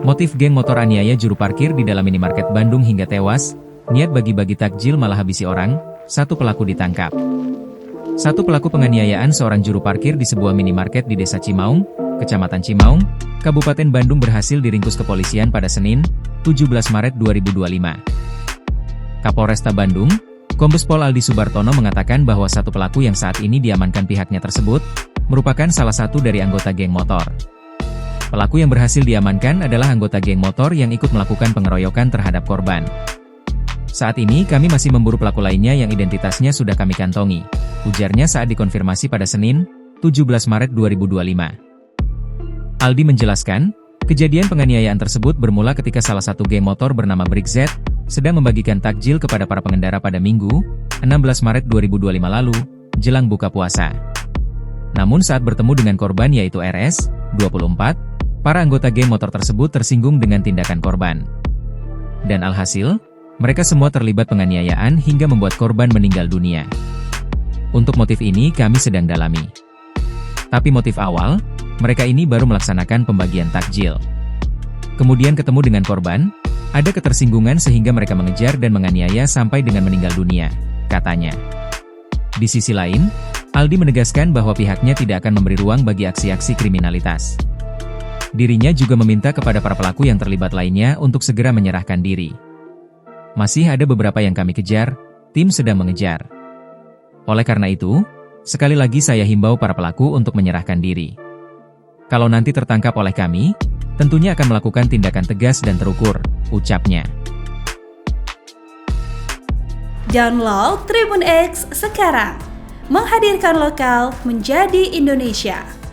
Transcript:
Motif geng motor aniaya juru parkir di dalam minimarket Bandung hingga tewas, niat bagi-bagi takjil malah habisi orang, satu pelaku ditangkap. Satu pelaku penganiayaan seorang juru parkir di sebuah minimarket di Desa Cimaung, Kecamatan Cimaung, Kabupaten Bandung berhasil diringkus kepolisian pada Senin, 17 Maret 2025. Kapolresta Bandung, Kombes Pol Aldi Subartono mengatakan bahwa satu pelaku yang saat ini diamankan pihaknya tersebut, merupakan salah satu dari anggota geng motor. Pelaku yang berhasil diamankan adalah anggota geng motor yang ikut melakukan pengeroyokan terhadap korban. Saat ini kami masih memburu pelaku lainnya yang identitasnya sudah kami kantongi, ujarnya saat dikonfirmasi pada Senin, 17 Maret 2025. Aldi menjelaskan, kejadian penganiayaan tersebut bermula ketika salah satu geng motor bernama Brick Z sedang membagikan takjil kepada para pengendara pada Minggu, 16 Maret 2025 lalu, jelang buka puasa. Namun saat bertemu dengan korban yaitu RS, 24, para anggota geng motor tersebut tersinggung dengan tindakan korban. Dan alhasil, mereka semua terlibat penganiayaan hingga membuat korban meninggal dunia. Untuk motif ini kami sedang dalami. Tapi motif awal, mereka ini baru melaksanakan pembagian takjil. Kemudian ketemu dengan korban, ada ketersinggungan sehingga mereka mengejar dan menganiaya sampai dengan meninggal dunia, katanya. Di sisi lain, Aldi menegaskan bahwa pihaknya tidak akan memberi ruang bagi aksi-aksi kriminalitas. Dirinya juga meminta kepada para pelaku yang terlibat lainnya untuk segera menyerahkan diri. Masih ada beberapa yang kami kejar, tim sedang mengejar. Oleh karena itu, sekali lagi saya himbau para pelaku untuk menyerahkan diri. Kalau nanti tertangkap oleh kami, tentunya akan melakukan tindakan tegas dan terukur, ucapnya. Download Tribun X sekarang, menghadirkan lokal menjadi Indonesia.